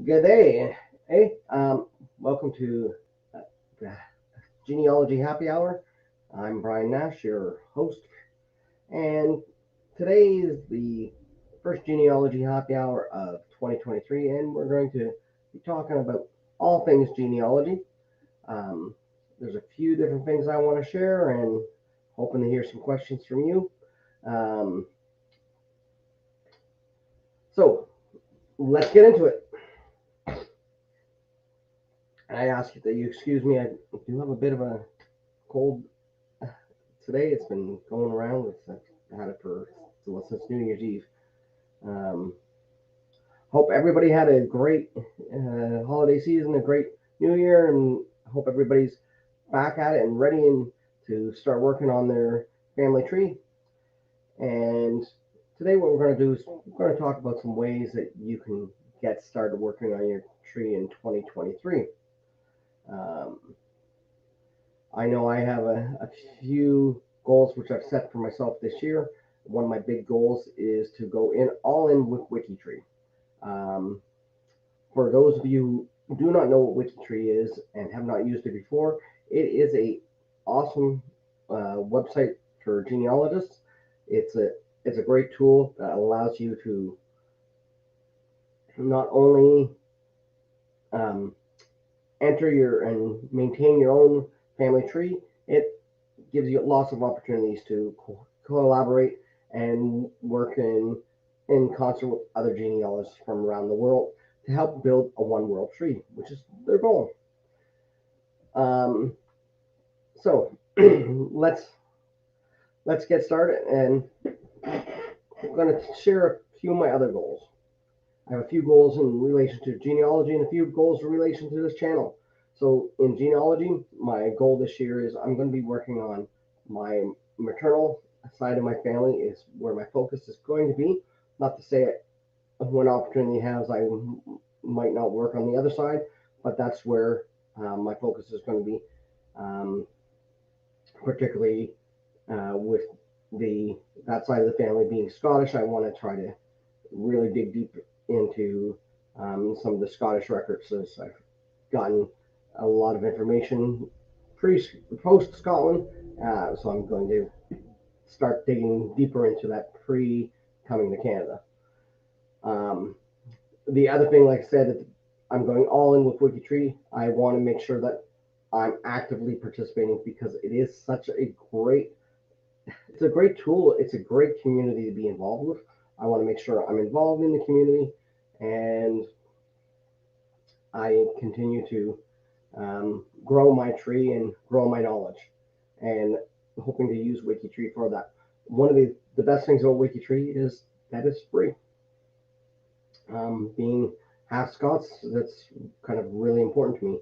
Good day. Hey, welcome to the Genealogy Happy Hour. I'm Brian Nash, your host, and today is the first Genealogy Happy Hour of 2023, and we're going to be talking about all things genealogy. Um, there's a few different things I want to share, and hoping to hear some questions from you. Um, so let's get into it. I ask that you excuse me. I do have a bit of a cold today. It's been going around. I've had it for since New Year's Eve. Um, Hope everybody had a great holiday season, a great New Year, and hope everybody's back at it and ready to start working on their family tree. And today, what we're going to do is we're going to talk about some ways that you can get started working on your tree in 2023. Um, I know I have a few goals which I've set for myself this year. One of my big goals is to go in all in with Wikitree. Um, for those of you who do not know what Wikitree is and have not used it before, it is a awesome website for genealogists. It's a great tool that allows you to not only um, enter your and maintain your own family tree, it gives you lots of opportunities to collaborate and work in concert with other genealogists from around the world to help build a one world tree, which is their goal. Um, so let's get started, and I'm going to share a few of my other goals. I have a few goals in relation to genealogy and a few goals in relation to this channel. So in genealogy, my goal this year is I'm going to be working on my maternal side of my family is where my focus is going to be. Not to say when opportunity has I might not work on the other side, but that's where my focus is going to be, um, particularly with the that side of the family being Scottish. I want to try to really dig deep into some of the Scottish records as I've gotten a lot of information post Scotland. So I'm going to start digging deeper into that pre coming to Canada. Um, the other thing, like I said, I'm going all in with Wikitree. I want to make sure that I'm actively participating because it is such a great it's a great tool. It's a great community to be involved with. I want to make sure I'm involved in the community and I continue to grow my tree and grow my knowledge and hoping to use Wikitree for that. One of the best things about Wikitree is that it's free. Being half Scots, that's kind of really important to me.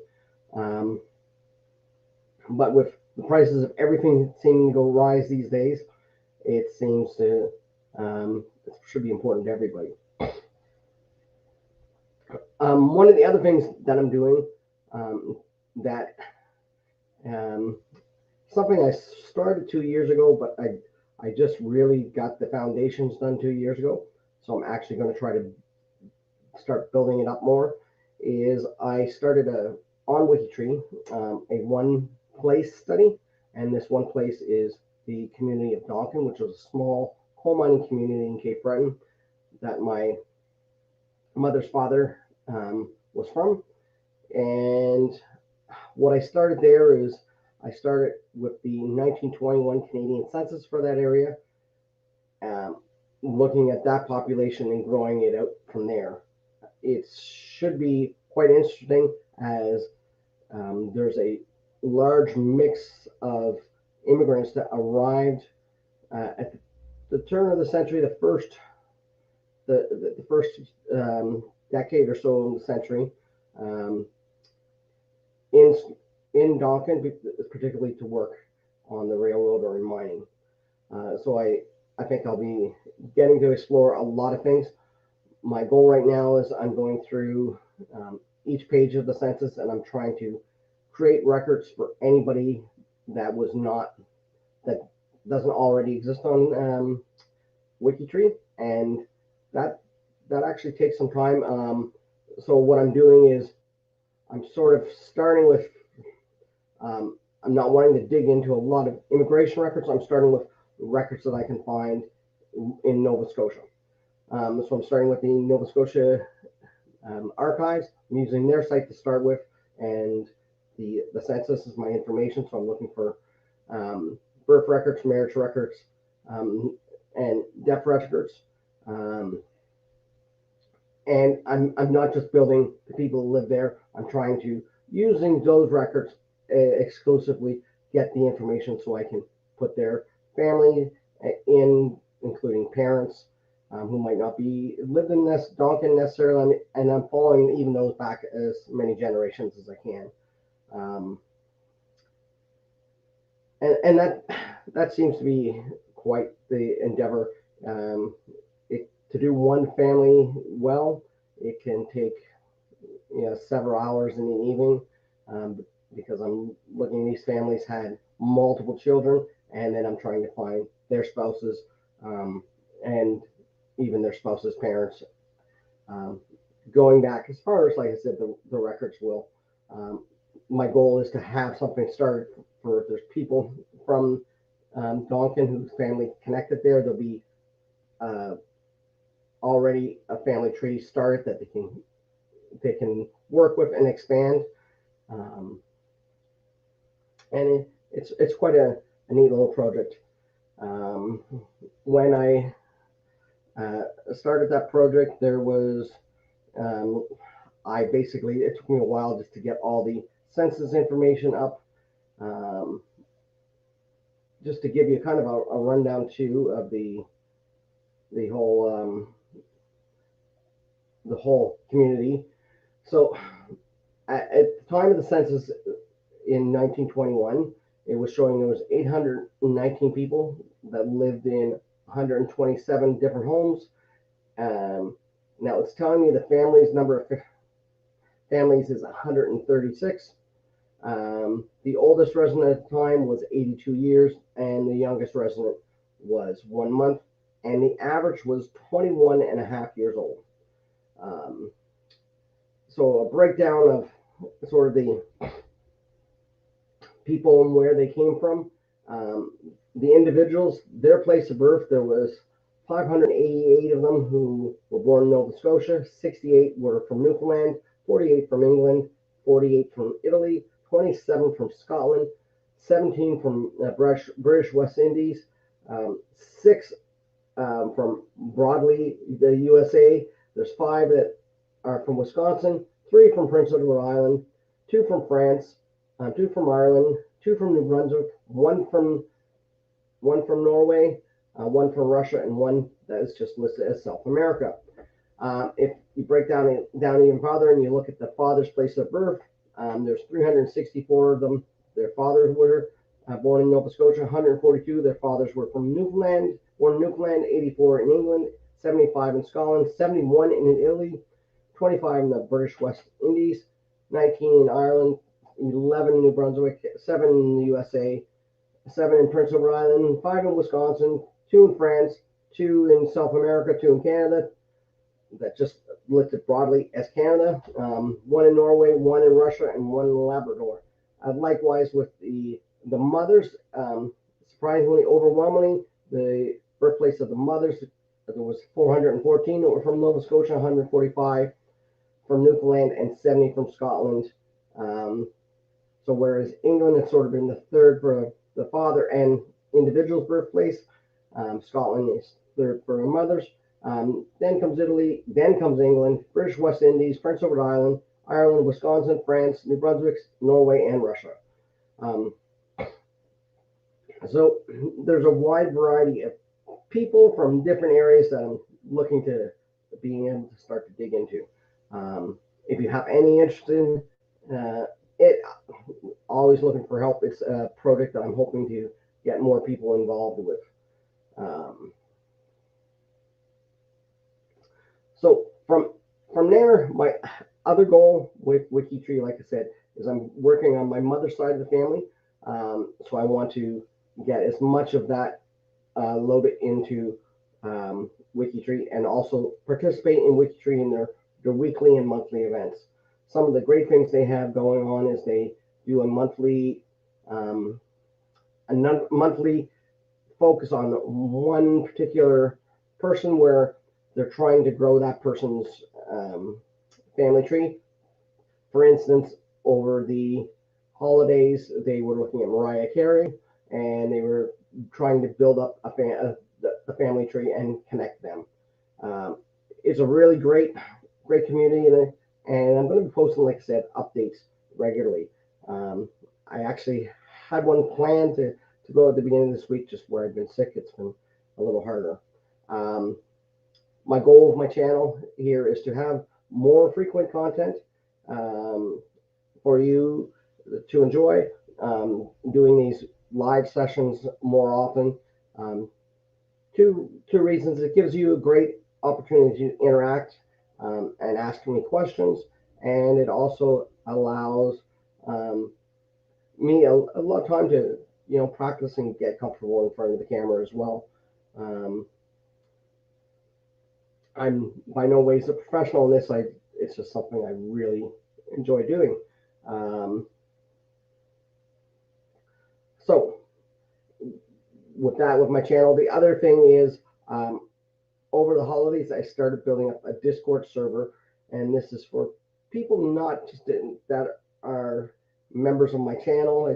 Um, but with the prices of everything seeming to go rise these days, it seems to it should be important to everybody. One of the other things that I'm doing that um, something I started 2 years ago, but I just really got the foundations done 2 years ago. So I'm actually going to try to start building it up more. Is I started on Wikitree a one place study, and this one place is the community of Donkin, which was a small coal mining community in Cape Breton that my mother's father was from. And what I started there is I started with the 1921 Canadian census for that area, um, looking at that population and growing it out from there. It should be quite interesting as there's a large mix of immigrants that arrived at the turn of the century, the first decade or so of the century, um, in in Donkin, particularly to work on the railroad or in mining. So I think I'll be getting to explore a lot of things. My goal right now is I'm going through each page of the census and I'm trying to create records for anybody that was not that doesn't already exist on Wikitree, and that that actually takes some time. so what I'm doing is I'm sort of starting with, I'm not wanting to dig into a lot of immigration records. I'm starting with records that I can find in Nova Scotia. So I'm starting with the Nova Scotia archives. I'm using their site to start with, and the census is my information. So I'm looking for birth records, marriage records, and death records. And I'm not just building the people who live there. I'm trying to, using those records exclusively, get the information so I can put their family in, including parents who might not be lived in this Donkin necessarily, and I'm following even those back as many generations as I can. And that seems to be quite the endeavor. To do one family well, it can take several hours in the evening, because I'm looking, these families had multiple children, and then I'm trying to find their spouses, and even their spouses' parents, going back as far as, like I said, the records will. My goal is to have something started for, if there's people from Donkin whose family connected there, there'll be already a family tree started that they can work with and expand. And it's quite a neat little project. When I started that project, there was, it took me a while just to get all the census information up. Just to give you kind of a rundown too of the whole community. So at the time of the census in 1921, it was showing there was 819 people that lived in 127 different homes. Now it's telling me the number of families is 136. The oldest resident at the time was 82 years, and the youngest resident was 1 month, and the average was 21 and a half years old. So a breakdown of sort of the people and where they came from. The individuals, their place of birth, there was 588 of them who were born in Nova Scotia, 68 were from Newfoundland, 48 from England, 48 from Italy, 27 from Scotland, 17 from British West Indies, 6 from broadly the USA. There's 5 that are from Wisconsin, 3 from Prince Edward Island, 2 from France, 2 from Ireland, 2 from New Brunswick, 1 from Norway, 1 from Russia, and 1 that is just listed as South America. If you break down even farther and you look at the father's place of birth, there's 364 of them. Their fathers were born in Nova Scotia. 142, their fathers were from Newfoundland, born in Newfoundland. 84 in England, 75 in Scotland, 71 in Italy, 25 in the British West Indies, 19 in Ireland, 11 in New Brunswick, 7 in the USA, 7 in Prince Edward Island, 5 in Wisconsin, 2 in France, 2 in South America, 2 in Canada, that just listed broadly as Canada, 1 in Norway, 1 in Russia, and 1 in Labrador. Likewise with the mothers, surprisingly, overwhelmingly, the birthplace of the mothers, there was 414 that were from Nova Scotia, 145 from Newfoundland, and 70 from Scotland. So whereas England has sort of been the third for the father and individual's birthplace, Scotland is third for mothers. Then comes Italy, then comes England, British West Indies, Prince Edward Island, Ireland, Wisconsin, France, New Brunswick, Norway, and Russia. So there's a wide variety of people from different areas that I'm looking to being able to start to dig into. If you have any interest in it, always looking for help. It's a project that I'm hoping to get more people involved with. So from there, my other goal with Wikitree, like I said, is I'm working on my mother's side of the family. So I want to get as much of that loaded into Wikitree, and also participate in Wikitree in their their weekly and monthly events. Some of the great things they have going on is they do a monthly monthly focus on one particular person where they're trying to grow that person's family tree. For instance, over the holidays, they were looking at Mariah Carey, and they were trying to build up a family tree and connect them. Um, it's a really great community, and I'm going to be posting, like I said, updates regularly. I actually had one planned to go at the beginning of this week, just where I've been sick. It's been a little harder. Um, my goal of my channel here is to have more frequent content um, for you to enjoy, doing these live sessions more often. Um, two reasons: it gives you a great opportunity to interact and ask me questions, and it also allows um, me a lot of time to practice and get comfortable in front of the camera as well. Um, I'm by no ways a professional in this. It's just something I really enjoy doing. Um, so with that, with my channel, the other thing is over the holidays, I started building up a Discord server, and this is for people not just that are members of my channel.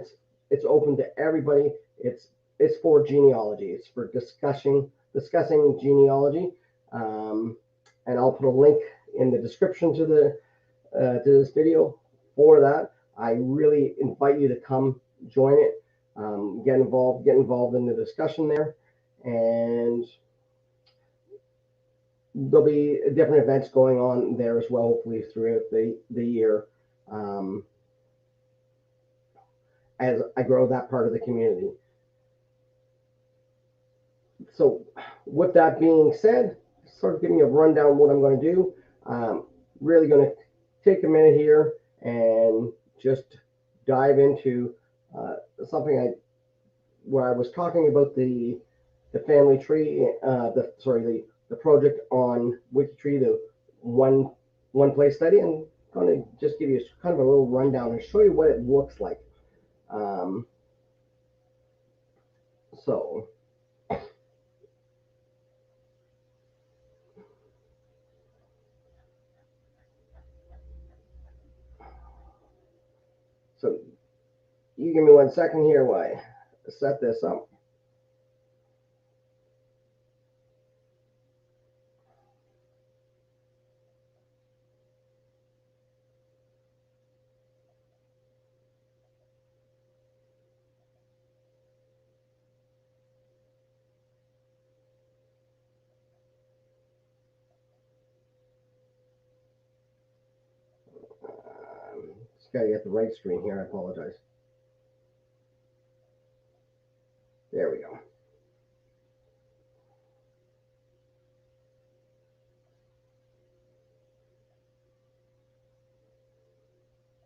It's open to everybody. It's for genealogy. It's for discussing genealogy, and I'll put a link in the description to this video for that. I really invite you to come join it, get involved in the discussion there, and there'll be different events going on there as well, hopefully throughout the year, as I grow that part of the community. So with that being said, sort of giving you a rundown of what I'm going to do. Really going to take a minute here and just dive into something where I was talking about the family tree, the project on Wikitree, the one place study. I'm going to just give you kind of a little rundown and show you what it looks like. Um, so so you give me 1 second here while I set this up. Just got to get the right screen here. I apologize. There we go.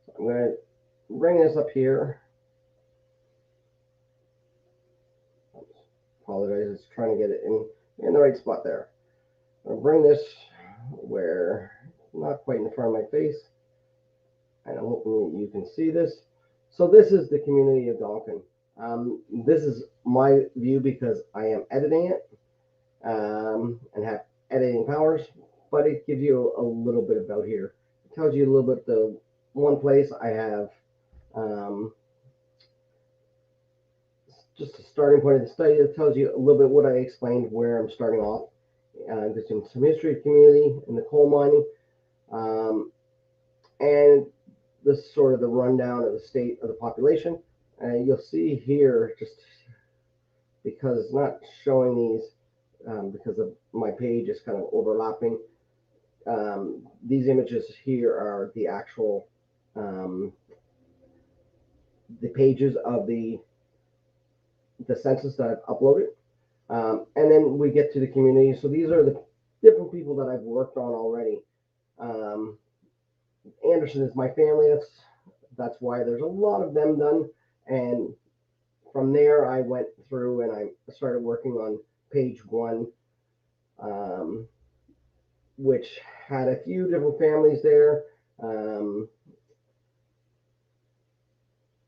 So I'm going to bring this up here. Apologize, it's trying to get it in the right spot there. I'll bring this where not quite in front of my face, and I'm hoping that you can see this. So this is the community of Donkin. This is my view because I am editing it and have editing powers, but it gives you a little bit about here. It tells you a little bit the one place I have just a starting point of the study. That tells you a little bit what I explained, where I'm starting off. There's some history of community in the coal mining, and this is sort of the rundown of the state of the population. You'll see here, just because it's not showing these, because of my page is kind of overlapping. These images here are the actual the pages of the census that I've uploaded. And then we get to the community. So these are the different people that I've worked on already. Anderson is my family. That's why there's a lot of them done. And from there, I went through and I started working on page one. which had a few different families there, um,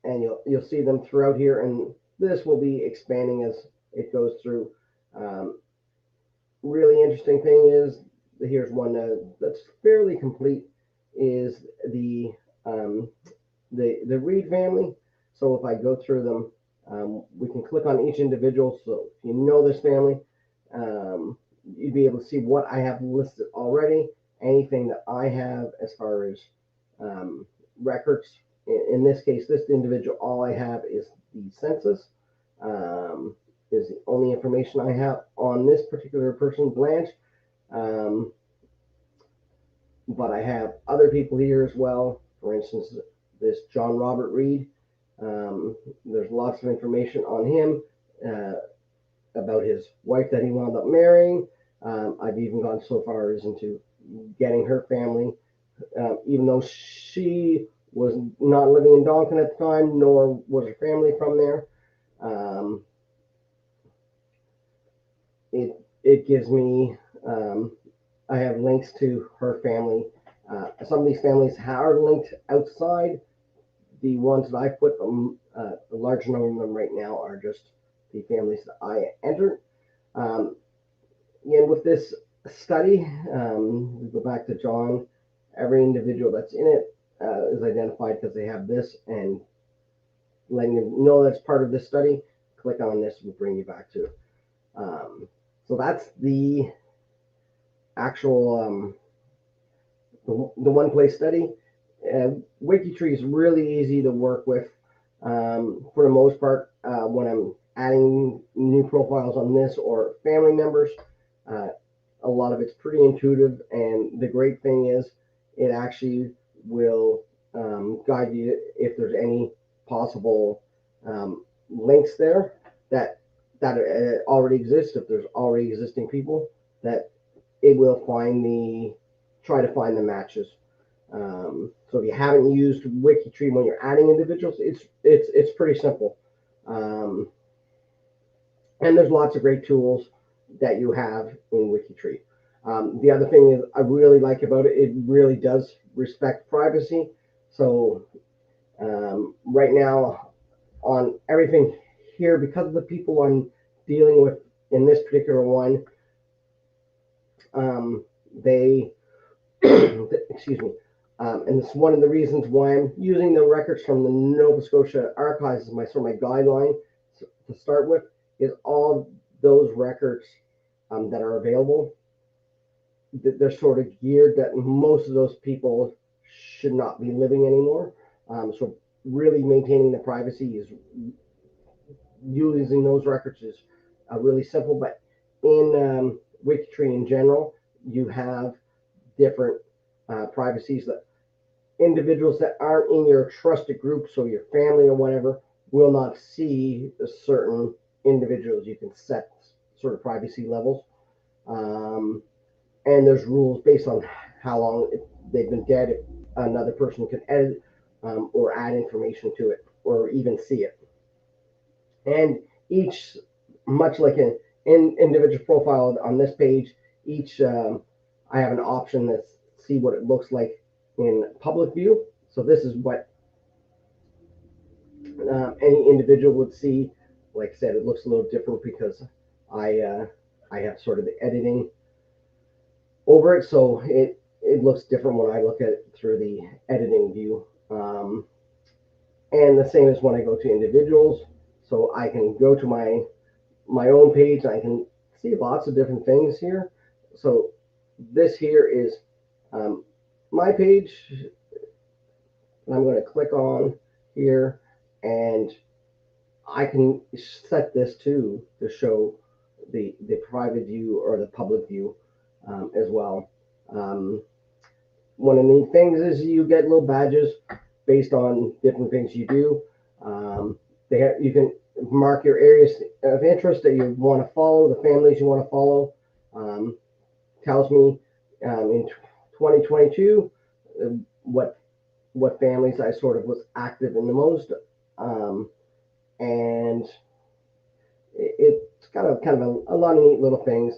and you'll see them throughout here. And this will be expanding as it goes through. Um, Really interesting thing is, here's one that's fairly complete, is um, the Reed family. So if I go through them, we can click on each individual. So if you know this family, um, you'd be able to see what I have listed already, anything that I have as far as um, records. In this case, this individual, all I have is the census. Um, is the only information I have on this particular person, Blanche. Um, but I have other people here as well. For instance, this John Robert Reed. There's lots of information on him, about his wife that he wound up marrying. I've even gone so far as into getting her family, even though she was not living in Donkin at the time, nor was her family from there. Um, it gives me, I have links to her family. Some of these families are linked outside. The ones that I put, a large number of them right now are just the families that I entered. Um, and with this study, we go back to John. Every individual that's in it is identified because they have this, and letting you know that's part of this study. Click on this will bring you back to it. So that's the actual the one place study. Wikitree is really easy to work with, for the most part. When I'm adding new profiles on this or family members, uh, a lot of it's pretty intuitive, and the great thing is it actually will guide you if there's any possible links there that already exist. If there's already existing people, that it will try to find the matches. So if you haven't used Wikitree when you're adding individuals, it's pretty simple. Um, and there's lots of great tools that you have in Wikitree. The other thing is I really like about it, it really does respect privacy. So right now on everything here, because of the people I'm dealing with in this particular one, they excuse me. And it's one of the reasons why I'm using the records from the Nova Scotia archives as my sort of my guideline to start with, is all those records that are available. They're sort of geared that most of those people should not be living anymore. So really maintaining the privacy is using those records is really simple. But in Wikitree in general, you have different privacies that individuals that aren't in your trusted group, so your family or whatever, will not see certain individuals. You can set sort of privacy levels. And there's rules based on how long they've been dead. If another person can edit or add information to it or even see it. And each, much like an individual profile on this page, each I have an option to see what it looks like in public view. So this is what any individual would see. Like I said, it looks a little different because I have sort of the editing over it, so it looks different when I look at it through the editing view. And the same as when I go to individuals, so I can go to my own page. I can see lots of different things here. So this here is my page. And I'm going to click on here, and I can set this to show the private view or the public view as well. One of the neat things is you get little badges based on different things you do. You can mark your areas of interest that you want to follow, the families you want to follow. Tells me in 2022 what families I sort of was active in the most, and it's got kind of a lot of neat little things.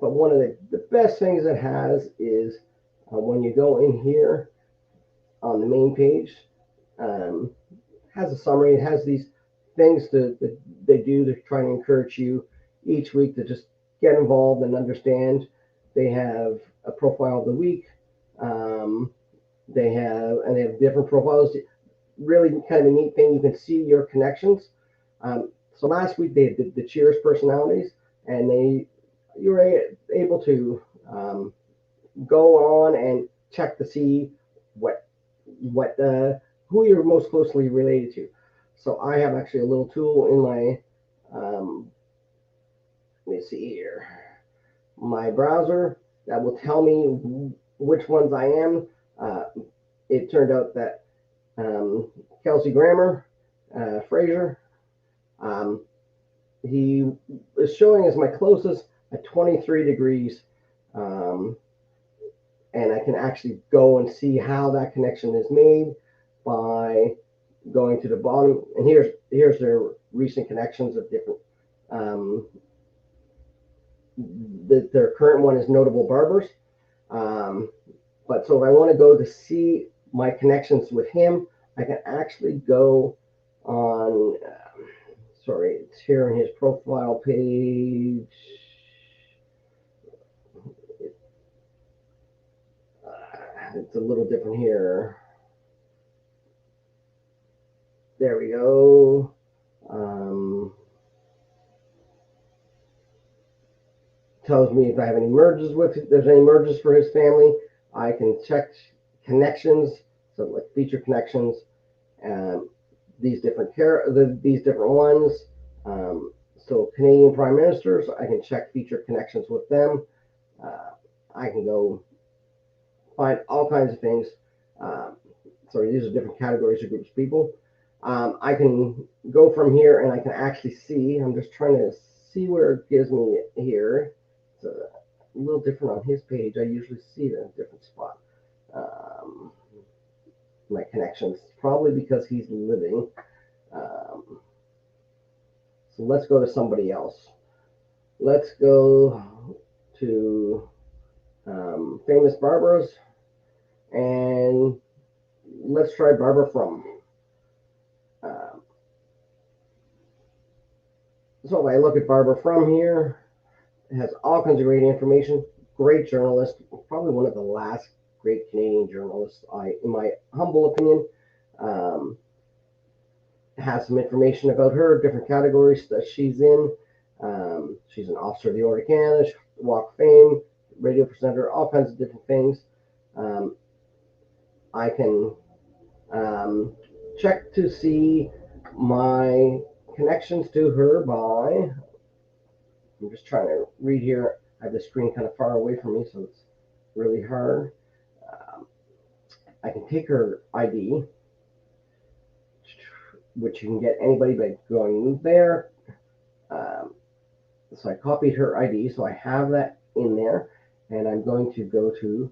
but one of the best things it has is when you go in here on the main page, has a summary. It has these things that they do to try and encourage you each week to just get involved and understand. They have a profile of the week. They have different profiles. Really kind of a neat thing. You can see your connections. So last week they did the Cheers personalities, and you were able to go on and check to see what who you're most closely related to. So I have actually a little tool in my let me see here, my browser that will tell me which ones I am. It turned out that Kelsey Grammer, Fraser, he is showing as my closest at 23 degrees. And I can actually go and see how that connection is made by going to the bottom. And here's their recent connections of different. Their current one is notable barbers. But so if I want to go to see my connections with him, I can actually go on. Sorry, it's here on his profile page. It's a little different here. There we go. Tells me if I have any merges with it. There's any merges for his family. I can check connections, so like feature connections, these different ones. So Canadian prime ministers, I can check feature connections with them. I can go find all kinds of things. Sorry, these are different categories of groups of people. I can go from here and I can actually see. I'm just trying to see where it gives me here. It's a little different on his page. I usually see it in a different spot. My connections, probably because he's living. So let's go to somebody else. Let's go to famous barbers, and let's try Barbara Frum. So if I look at Barbara Frum here, it has all kinds of great information. Great journalist, probably one of the last great Canadian journalists, in my humble opinion. Has some information about her, different categories that she's in. She's an officer of the Order of Canada, Walk of Fame, radio presenter, all kinds of different things. I can check to see my connections to her by. I'm just trying to read here. I have the screen kind of far away from me, so it's really hard. I can take her ID, which you can get anybody by going there. So I copied her ID, so I have that in there, and I'm going to go to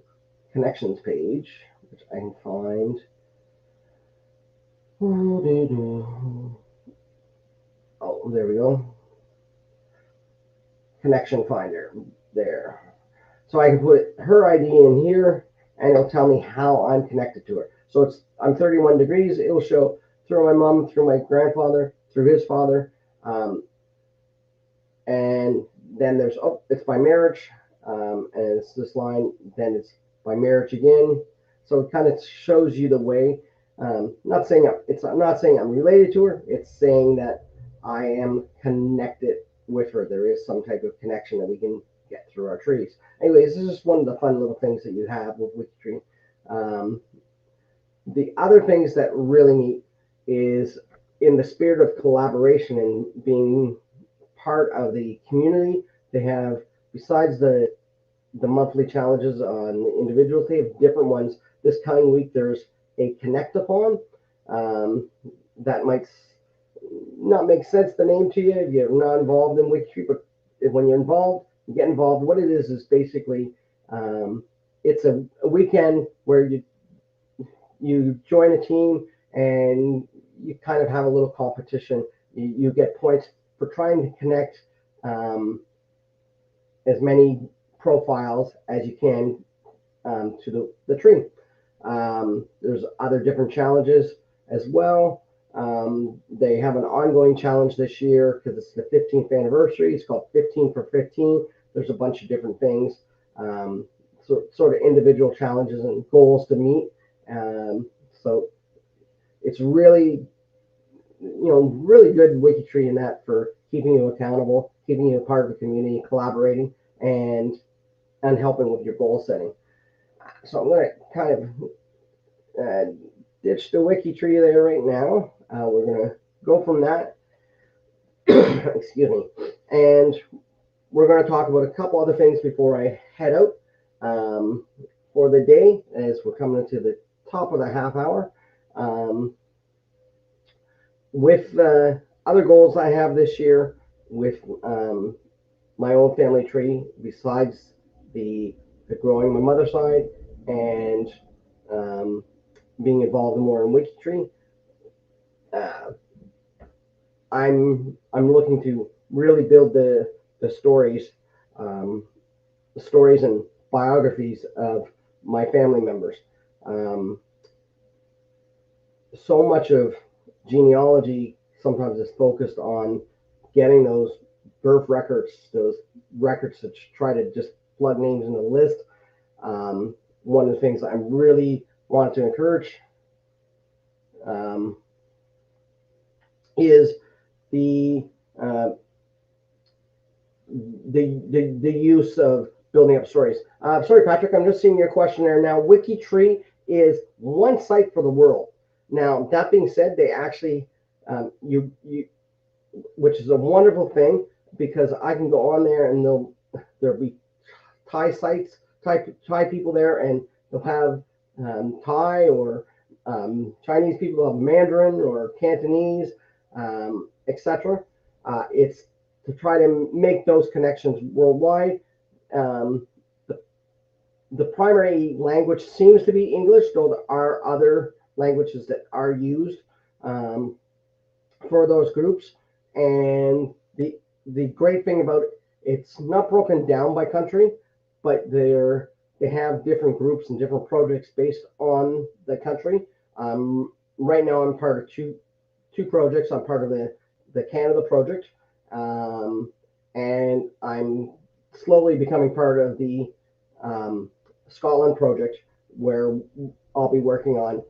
connections page, which I can find. Oh, there we go. Connection finder there. So I can put her ID in here, and it'll tell me how I'm connected to her. So I'm 31 degrees. It'll show through my mom, through my grandfather, through his father, and then it's by marriage, and it's this line. Then it's by marriage again. So it kind of shows you the way. I'm not saying I'm related to her. It's saying that I am connected with her. There is some type of connection that we can get through our trees. Anyways, this is just one of the fun little things that you have with Wikitree. The other things that really neat is in the spirit of collaboration and being part of the community. They have, besides the monthly challenges on individuals, they have different ones. This coming week, there's a connect-a-thon. That might not make sense, the name to you if you're not involved in Wikitree, but when you're involved, you get involved. What it is basically, it's a weekend where you join a team and you kind of have a little competition. You get points for trying to connect as many profiles as you can to the tree. There's other different challenges as well. They have an ongoing challenge this year because it's the 15th anniversary. It's called 15 for 15. There's a bunch of different things, sort of individual challenges and goals to meet. So it's really, really good Wikitree in that for keeping you accountable, keeping you a part of the community, collaborating, and helping with your goal setting. So I'm going to kind of ditch the Wikitree there right now. We're going to go from that. Excuse me. And we're going to talk about a couple other things before I head out for the day, as we're coming to the top of the half hour. With the other goals I have this year with my own family tree, besides the growing my mother's side and being involved more in Wikitree, I'm looking to really build the stories and biographies of my family members. So much of genealogy sometimes is focused on getting those birth records, those records to try to just plug names in the list. One of the things I really want to encourage is the use of building up stories. Sorry, Patrick, I'm just seeing your question there. Now, Wikitree is one site for the world. Now, that being said, they actually, which is a wonderful thing, because I can go on there and there'll be Thai sites, Thai people there, and they'll have Thai or Chinese people have Mandarin or Cantonese, etc. It's to try to make those connections worldwide. The primary language seems to be English, though there are other languages that are used for those groups. And the great thing about it, it's not broken down by country, but they have different groups and different projects based on the country. Right now, I'm part of two projects. I'm part of the Canada project, and I'm slowly becoming part of the Scotland project, where I'll be working on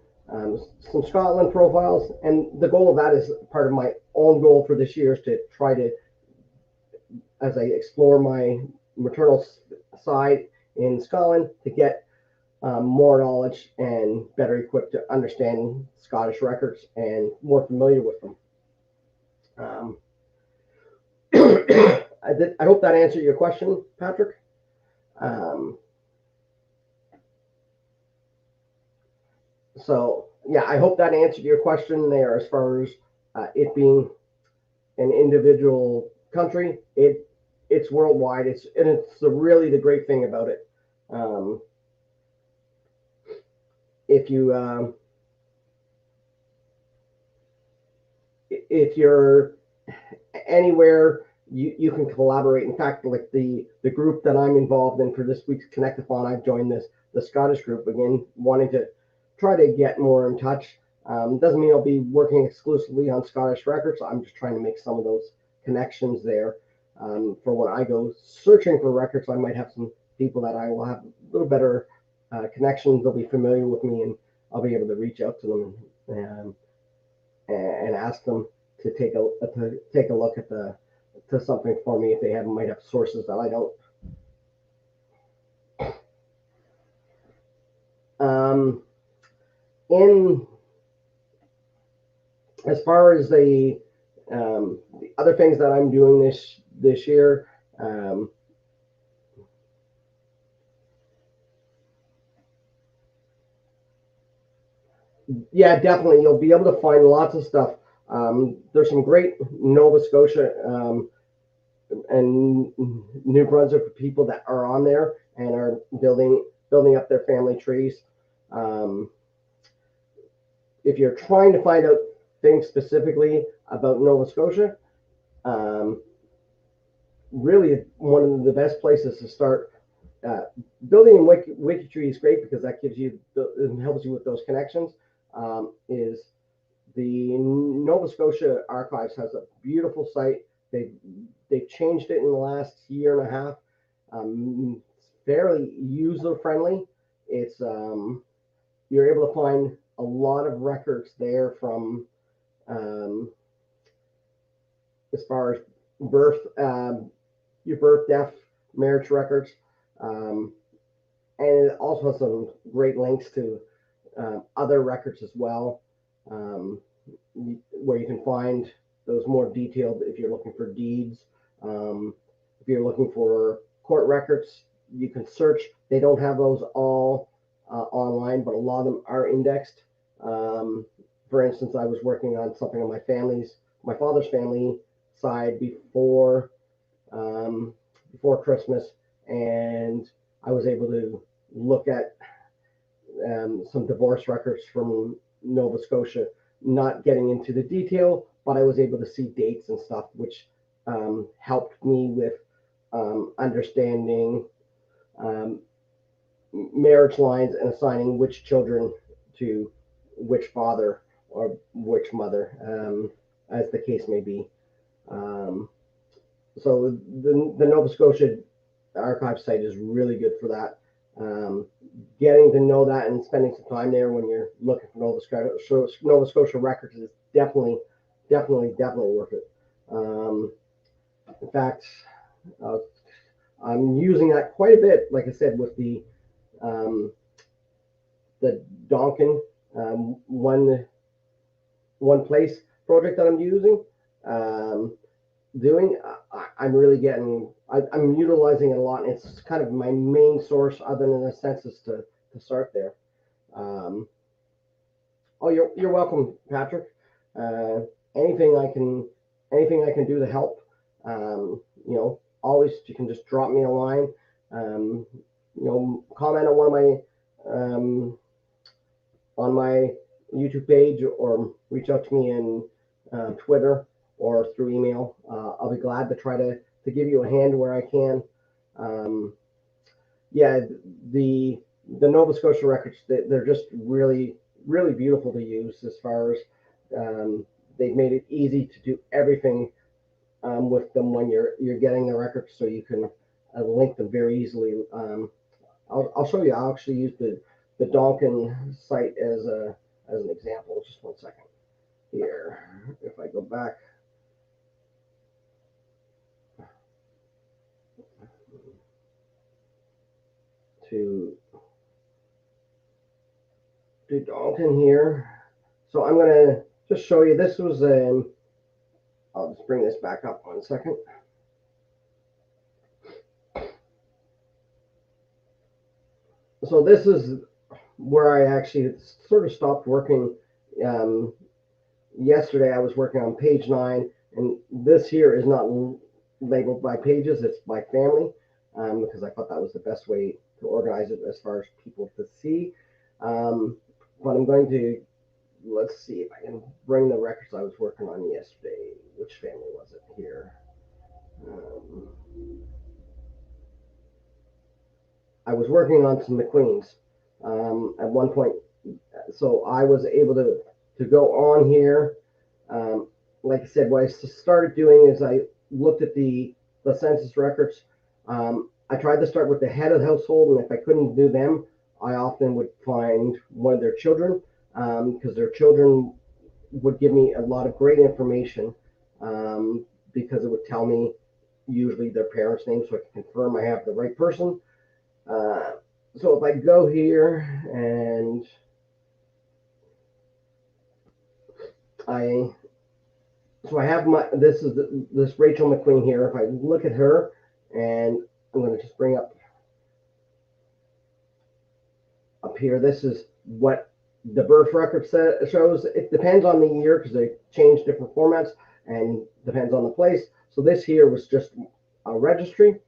some Scotland profiles. And the goal of that is part of my own goal for this year, is to try to, as I explore my maternal side in Scotland, to get more knowledge and better equipped to understand Scottish records and more familiar with them. I hope that answered your question, Patrick. So yeah, I hope that answered your question there as far as it being an individual country. It's worldwide. It's really the great thing about it. If you're anywhere, you can collaborate. In fact, like the group that I'm involved in for this week's Connect-a-thon, I've joined the Scottish group again, wanting to try to get more in touch. Doesn't mean I'll be working exclusively on Scottish records. I'm just trying to make some of those connections there. For when I go searching for records, I might have some people that I will have a little better connections. They'll be familiar with me, and I'll be able to reach out to them and ask them to take a look at to something for me if they might have sources that I don't. In as far as the other things that I'm doing this year, yeah, definitely you'll be able to find lots of stuff. There's some great Nova Scotia and New Brunswick people that are on there and are building up their family trees. If you're trying to find out things specifically about Nova Scotia, really one of the best places to start building in Wikitree is great because that gives you it helps you with those connections. Is the Nova Scotia Archives has a beautiful site. They've changed it in the last year and a half. It's fairly user friendly. It's you're able to find a lot of records there from as far as birth, your birth, death, marriage records, and it also has some great links to other records as well, where you can find those more detailed if you're looking for deeds. If you're looking for court records, you can search. They don't have those all online, but a lot of them are indexed. For instance, I was working on something on my father's family side before Christmas, and I was able to look at some divorce records from Nova Scotia, not getting into the detail, but I was able to see dates and stuff, which helped me with understanding marriage lines and assigning which children to which father or which mother, as the case may be. So the Nova Scotia archive site is really good for that. Getting to know that and spending some time there when you're looking for Nova Scotia records is definitely worth it. In fact, I'm using that quite a bit, like I said, with the Donkin one place project that I'm using. I'm really I'm utilizing it a lot, and it's kind of my main source other than the census to start there. Oh, you're welcome, Patrick. Anything I can do to help, always you can just drop me a line. Comment on one of on my YouTube page, or reach out to me in Twitter or through email. I'll be glad to try to give you a hand where I can. The Nova Scotia records, they're just really beautiful to use, as far as they've made it easy to do everything with them when you're getting the records, so you can link them very easily. I'll show you. I'll actually use the Donkin site as an example. Just one second here. If I go back to Donkin here, so I'm gonna just show you. This was I'll just bring this back up 1 second. So this is where I actually sort of stopped working. Yesterday I was working on page 9, and this here is not labeled by pages, it's by family, because I thought that was the best way to organize it as far as people to see. But I'm going to, let's see if I can bring the records I was working on yesterday. Which family was it here? I was working on some McQueens at one point, so I was able to go on here. Like I said, what I started doing is I looked at the census records. I tried to start with the head of the household, and if I couldn't do them, I often would find one of their children, because their children would give me a lot of great information, because it would tell me usually their parents' names, so I can confirm I have the right person. So if I go here and I have this Rachel McQueen here. If I look at her, and I'm going to just bring up here, this is what the birth record shows. It depends on the year because they change different formats and depends on the place. So this here was just a registry.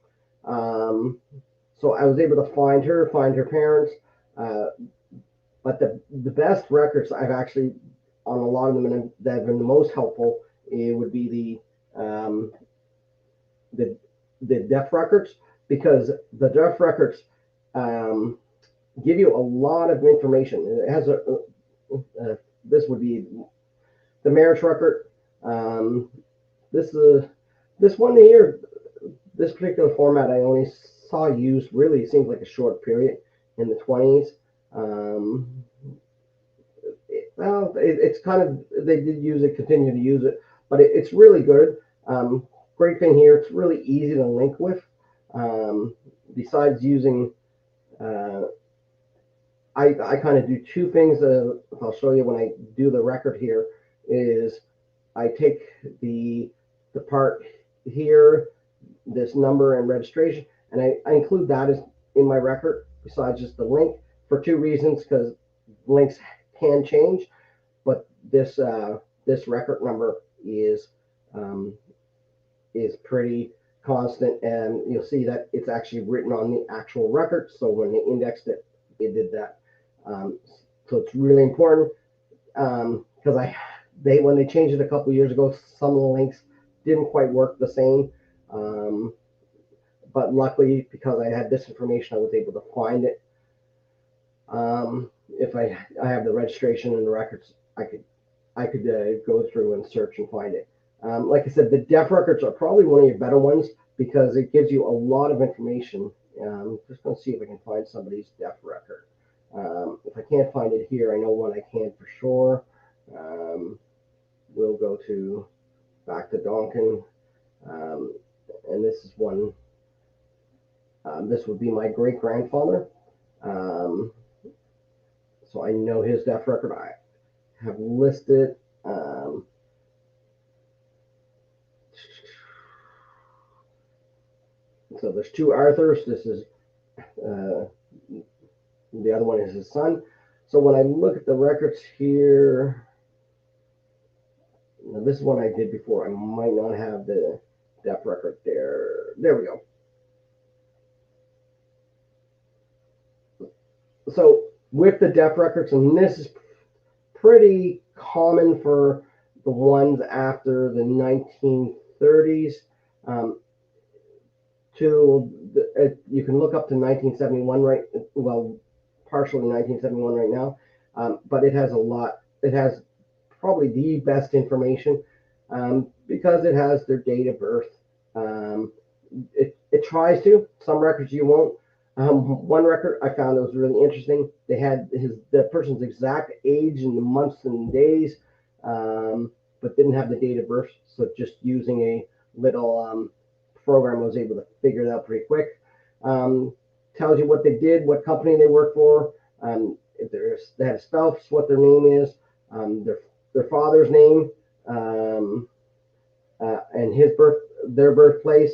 So I was able to find her parents. But the best records I've actually, on a lot of them that have been the most helpful, it would be the death records, because the death records give you a lot of information. It has this would be the marriage record. This one here, this particular format I only saw used, really seems like a short period in the 20s. It's kind of, they did use it, continue to use it, but it's really good. Great thing here, it's really easy to link with. Besides using, I kind of do two things. I'll show you when I do the record here. Is I take the part here, this number and registration, and I include that as in my record besides just the link, for two reasons, because links can change, but this record number is pretty constant, and you'll see that it's actually written on the actual record. So when they indexed it, it did that. So it's really important, because when they changed it a couple years ago, some of the links didn't quite work the same. But luckily, because I had this information, I was able to find it. If I have the registration and the records, I could go through and search and find it. Like I said, the death records are probably one of your better ones because it gives you a lot of information. Just going to see if I can find somebody's death record. If I can't find it here, I know one I can for sure. We'll go back to Donkin, and this is one. This would be my great grandfather. So I know his death record. I have listed. So there's two Arthurs. This is the other one is his son. So when I look at the records here, now this is one I did before. I might not have the death record there. There we go. So with the death records, and this is pretty common for the ones after the 1930s, you can look up to 1971, right? Well, partially 1971 right now, but it has a lot. It has probably the best information because it has their date of birth. It tries to. Some records you won't. One record I found that was really interesting. They had the person's exact age and the months and days, but didn't have the date of birth. So just using a little program was able to figure it out pretty quick. Tells you what they did, what company they work for, if they had a spouse, what their name is, their father's name, and their birthplace,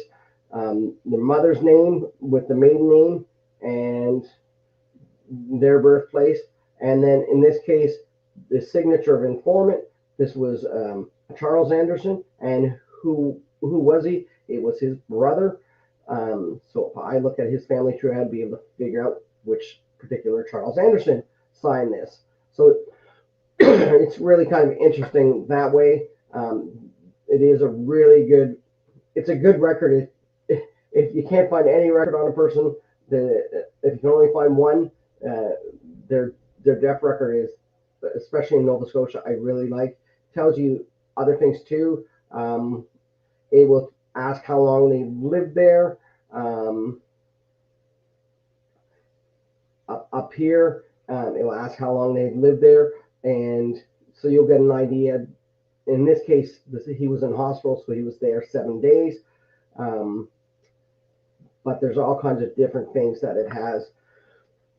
their mother's name with the maiden name and their birthplace, and then in this case, the signature of informant. This was Charles Anderson, and who was he? It was his brother. So if I look at his family tree, I'd be able to figure out which particular Charles Anderson signed this. So it's really kind of interesting that way. It is a really good. It's a good record. If you can't find any record on a person, if you can only find one, their death record is, especially in Nova Scotia, I really like. Tells you other things too. It will ask how long they lived there. Up here, it will ask how long they've lived there, and so you'll get an idea. In this case, he was in hospital, so he was there 7 days. But there's all kinds of different things that it has.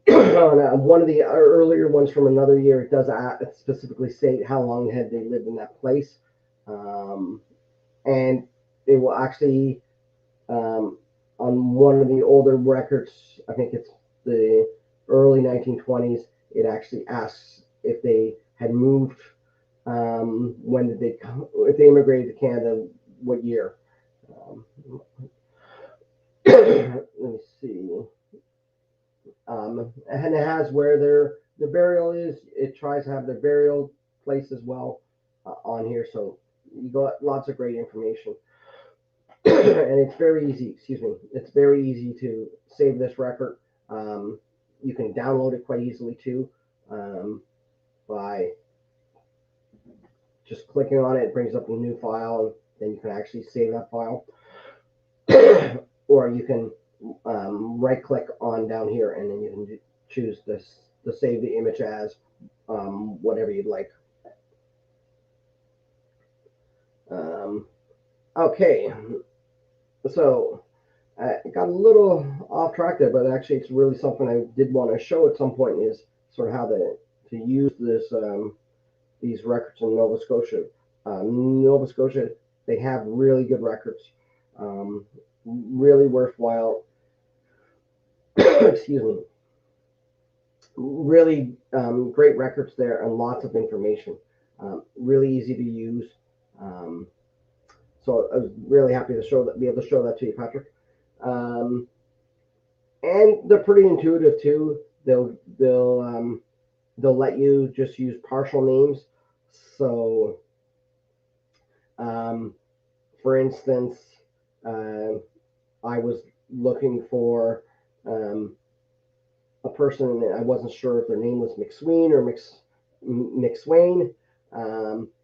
On one of the earlier ones from another year, it does specifically state how long had they lived in that place, and it will actually, on one of the older records, I think it's the early 1920s, it actually asks if they had moved, when did they come, if they immigrated to Canada, what year. Let me see. And it has where their burial is. It tries to have their burial place as well on here, so you got lots of great information. And it's very easy, excuse me, it's very easy to save this record. You can download it quite easily too, by just clicking on it. It brings up a new file, and then you can actually save that file. Or you can right click on down here, and then you can choose this to save the image as whatever you'd like. Okay, so I got a little off track there, but actually it's really something I did want to show at some point, is sort of how to use this these records in Nova Scotia. Nova Scotia, they have really good records, really worthwhile. Excuse me. Really great records there, and lots of information. Really easy to use. So I was really happy to be able to show that to you, Patrick. And they're pretty intuitive too. They'll let you just use partial names. So, for instance, I was looking for a person, and I wasn't sure if their name was McSween or McSwain.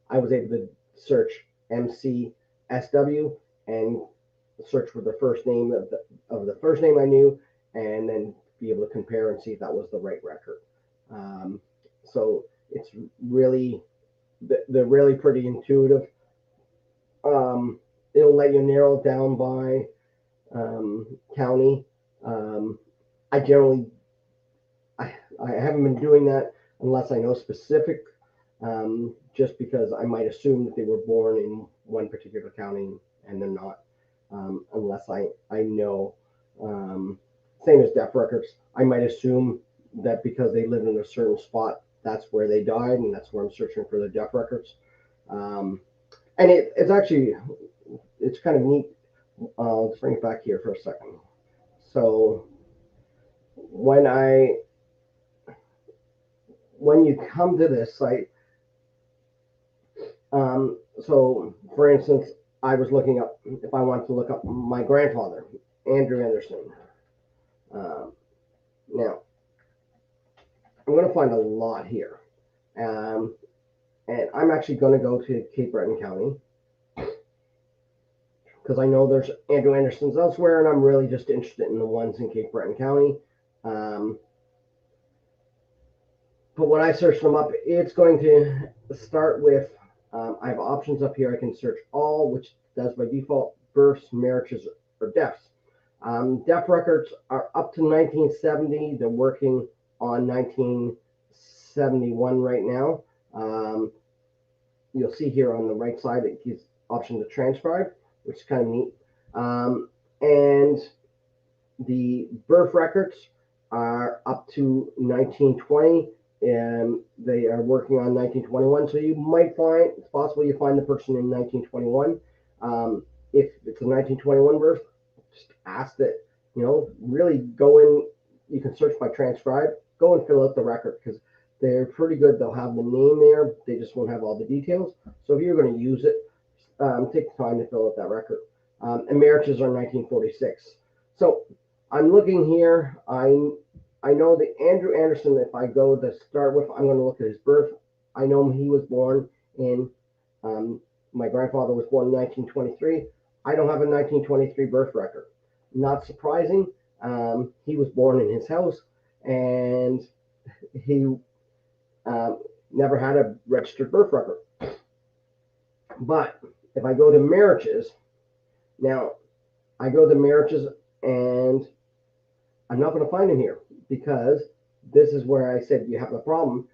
I was able to search MCSW and search for the first name of the first name I knew, and then be able to compare and see if that was the right record. So it's really, they're really pretty intuitive. It'll let you narrow it down by county. I haven't been doing that unless I know specific, just because I might assume that they were born in one particular county and they're not, unless I know. Same as death records. I might assume that because they live in a certain spot, that's where they died, and that's where I'm searching for the death records. And it's actually, it's kind of neat. Let's bring it back here for a second. So when you come to this site, so for instance, I was looking up, if I wanted to look up my grandfather, Andrew Anderson. Now, I'm going to find a lot here. And I'm actually going to go to Cape Breton County, because I know there's Andrew Andersons elsewhere, and I'm really just interested in the ones in Cape Breton County. But when I search them up, it's going to start with, I have options up here. I can search all, which does by default births, marriages, or deaths. Death records are up to 1970. They're working on 1971 right now. You'll see here on the right side, it gives option to transcribe, which is kind of neat. And the birth records are up to 1920, and they are working on 1921. So you might find, it's possible you find the person in 1921. If it's a 1921 birth, just ask that, really go in. You can search by transcribe, go and fill out the record, because they're pretty good. They'll have the name there, they just won't have all the details. So if you're going to use it, take the time to fill out that record. And marriages are 1946. So I'm looking here. I know that Andrew Anderson, if I go to start with, I'm going to look at his birth. I know he was born in, my grandfather was born in 1923. I don't have a 1923 birth record. Not surprising. He was born in his house, and he never had a registered birth record. But if I go to marriages, now I go to marriages, and I'm not going to find him here, because this is where I said you have a problem.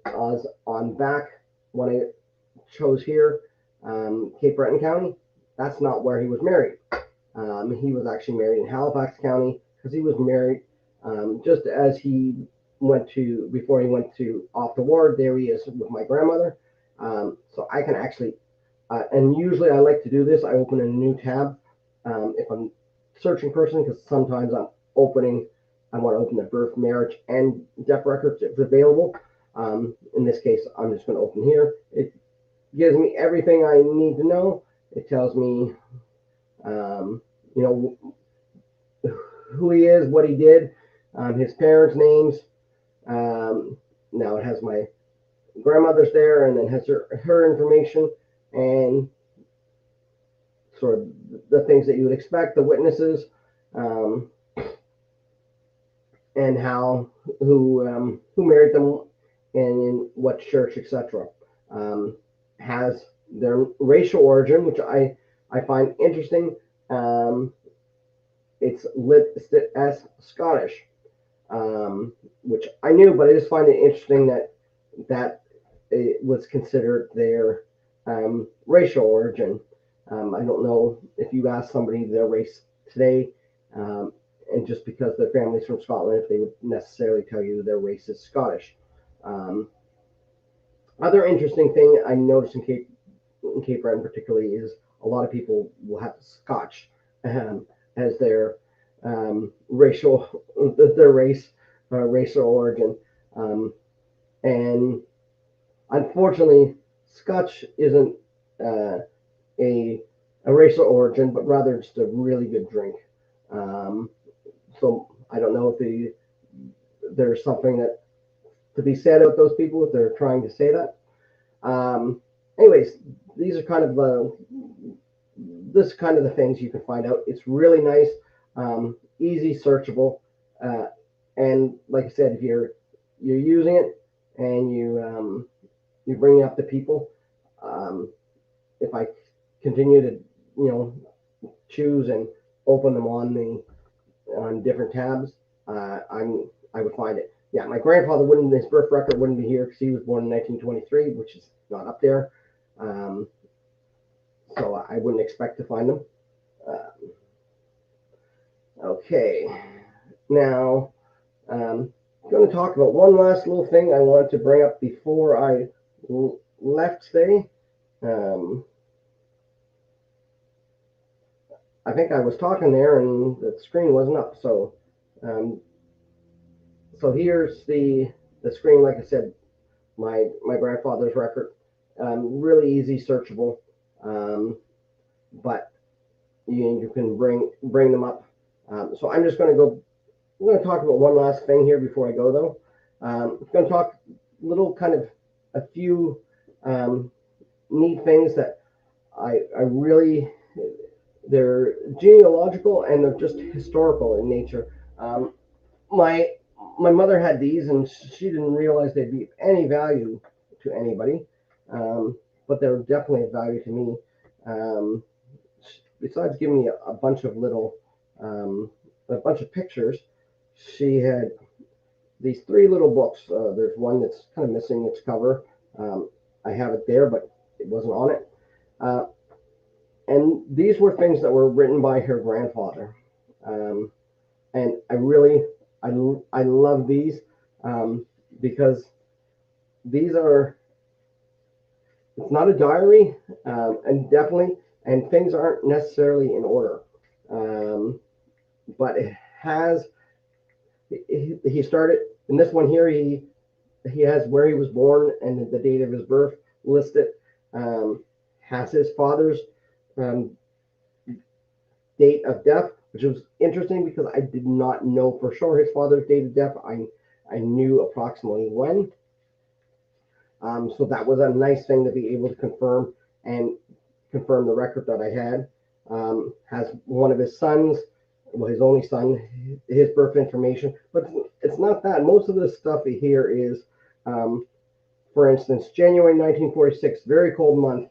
On back, when I chose here, Cape Breton County, that's not where he was married. He was actually married in Halifax County, because he was married just as he went to, before he went to off the ward. There he is with my grandmother. So I can actually, and usually I like to do this, I open a new tab if I'm searching person, because sometimes I want to open the birth, marriage, and death records if available. In this case, I'm just going to open here. It gives me everything I need to know. It tells me You know, who he is, what he did, his parents' names. Now it has my grandmother's there, and then has her information and sort of the things that you would expect, the witnesses, um, and who married them and in what church, etc. Has their racial origin, which I find interesting. Um, it's listed as Scottish, which I knew, but I just find it interesting that it was considered their racial origin. I don't know if you ask somebody their race today, um, and just because their family's from Scotland, if they would necessarily tell you their race is Scottish. Um, Other interesting thing I noticed in Cape Breton particularly is a lot of people will have Scotch as their racial their racial origin, um, and unfortunately, Scotch isn't uh, a a racial origin, but rather just a really good drink. Um, so I don't know if there's something that to be said about those people if they're trying to say that. Um, Anyways, these are kind of this kind of the things you can find out. It's really nice, easy searchable, uh, and like I said, if you're using it and you bring up the people, um, if I continue to choose and open them on different tabs, I would find it. Yeah, my grandfather wouldn't. His birth record wouldn't be here because he was born in 1923, which is not up there. Um, so I wouldn't expect to find them. Uh, okay, now I'm going to talk about one last little thing I wanted to bring up before I left today. Um, I think I was talking there and the screen wasn't up. Um, so here's the screen. Like I said, my grandfather's record, really easy searchable, um, but you can bring them up. So I'm just going to go. I'm going to talk about one last thing here before I go though. I'm going to talk little kind of a few um, neat things that I really they're genealogical and they're just historical in nature. My my mother had these, and she didn't realize they'd be of any value to anybody, but they're definitely of value to me. Um, Besides giving me a bunch of um, a bunch of pictures, she had these three little books. There's one that's kind of missing its cover. I have it there, but it wasn't on it. Uh, and these were things that were written by her grandfather. Um, and I, I love these because these are, it's not a diary, and definitely, and things aren't necessarily in order. Um, but it has, he started, in this one here, he has where he was born and the date of his birth listed, um, has his father's um, date of death, which was interesting because I did not know for sure his father's date of death. I knew approximately when. So that was a nice thing to be able to confirm and confirm the record that I had. Has one of his sons, well, his only son, his birth information, but it's not that. Most of this stuff here is, for instance, January 1946, very cold month.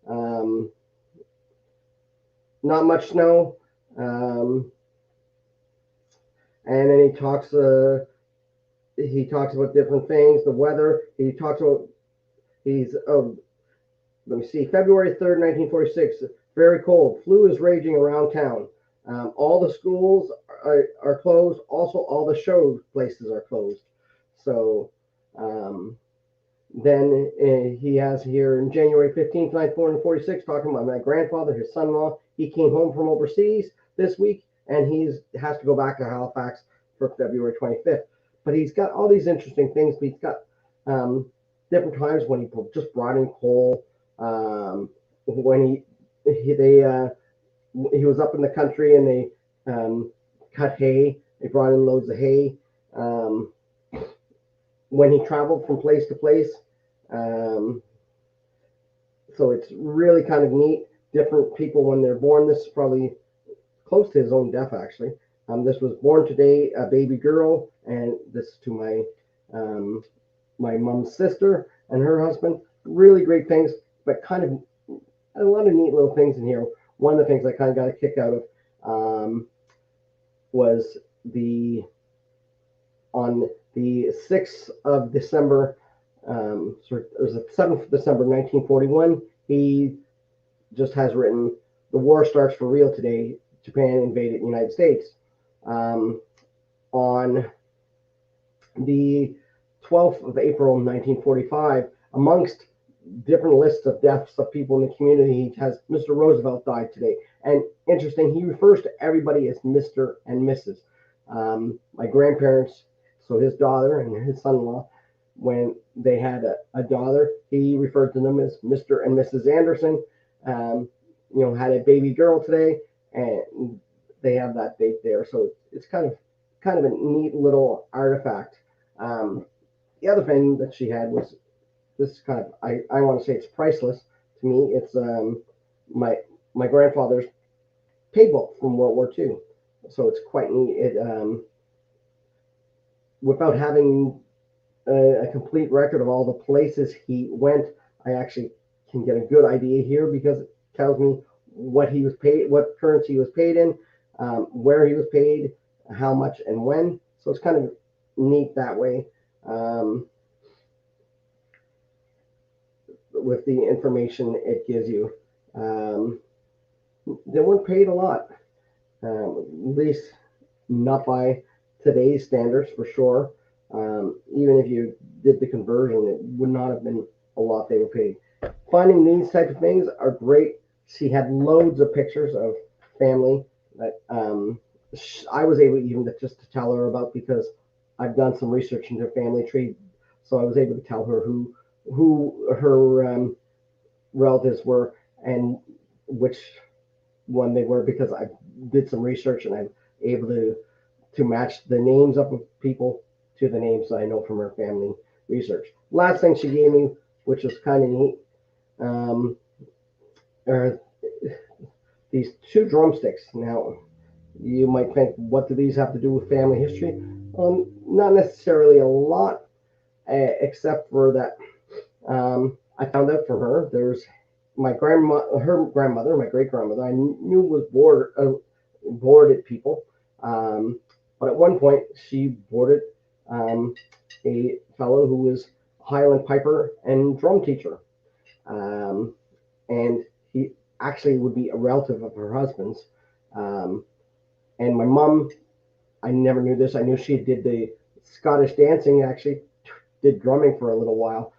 Um, Not much snow. Um, and then he talks about different things, the weather. He talks about he's let me see, February 3rd, 1946, very cold. Flu is raging around town. All the schools are closed. Also, all the show places are closed. So um, then he has here in January 15th, 1946, talking about my grandfather, his son-in-law. He came home from overseas this week, and has to go back to Halifax for February 25th. But he's got all these interesting things. He's got different times when he just brought in coal, when he was up in the country and they cut hay. They brought in loads of hay. When he traveled from place to place. So it's really kind of neat. Different people when they're born. This is probably close to his own death, actually. This was born today, a baby girl, and this is to my mom's sister and her husband. Really great things, but kind of a lot of neat little things in here. One of the things I kind of got a kick out of was on the 6th of December, it was the 7th of December 1941, he just has written, "The war starts for real today. Japan invaded the United States." On the 12th of April 1945, amongst different lists of deaths of people in the community, he has Mr. Roosevelt died today. And interesting, he refers to everybody as Mr. and Mrs. My grandparents, so his daughter and his son-in-law, when they had a daughter, he referred to them as Mr. and Mrs. Anderson. Had a baby girl today, and they have that date there. So it's kind of a neat little artifact. The other thing that she had was this kind of, I want to say it's priceless to me. It's my grandfather's paybook from World War II. So it's quite neat. It without having a complete record of all the places he went, I actually can get a good idea here because it tells me what he was paid, what currency he was paid in, where he was paid, how much and when. So it's kind of neat that way. With the information it gives you. They weren't paid a lot, at least not by today's standards for sure. Even if you did the conversion, it would not have been a lot they were paid. Finding these type of things are great. She had loads of pictures of family that I was able even just to tell her about because I've done some research into family tree, so I was able to tell her who her relatives were and which one they were because I did some research and I'm able to match the names of people to the names I know from her family research. Last thing she gave me, which was kind of neat, are these two drumsticks. Now, you might think, what do these have to do with family history? Not necessarily a lot, except for that I found out from her. There's her grandmother, my great grandmother. I knew was boarded people, but at one point she boarded a fellow who was Highland piper and drum teacher, and he actually would be a relative of her husband's. And my mom, I never knew this. I knew she did the Scottish dancing, actually did drumming for a little while.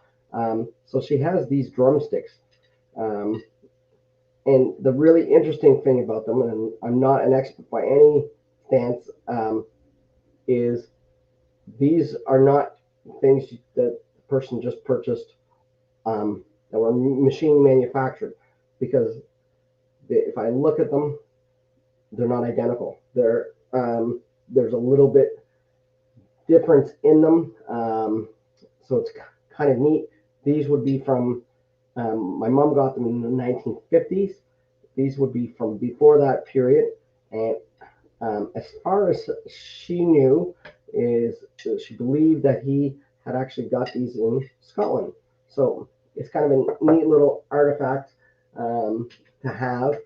So she has these drumsticks. And the really interesting thing about them, and I'm not an expert by any stance, is these are not things that the person just purchased that were machine manufactured, because if I look at them, they're not identical. There's a little bit difference in them, so it's kind of neat. These would be from my mom got them in the 1950s. These would be from before that period, and as far as she knew, is she believed that he had actually got these in Scotland. So it's kind of a neat little artifact to have.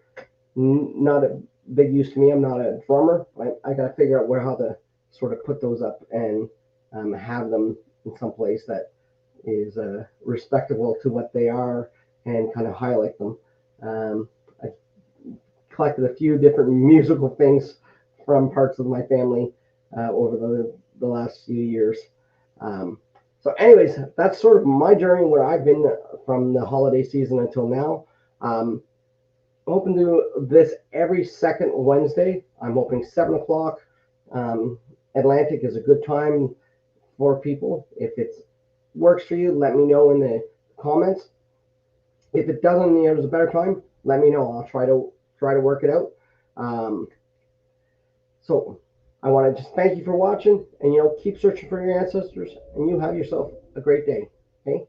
Not a big use to me. I'm not a drummer. I got to figure out how to sort of put those up and have them in some place that is respectable to what they are and kind of highlight them. I collected a few different musical things from parts of my family over the last few years. So anyways, that's sort of my journey where I've been from the holiday season until now. I'm hoping to do this every second Wednesday. I'm hoping 7 o'clock Atlantic is a good time for people. If it works for you, let me know in the comments. If it doesn't, there's a better time, let me know. I'll try to work it out. Um, so I want to just thank you for watching, and keep searching for your ancestors, and you have yourself a great day. Okay.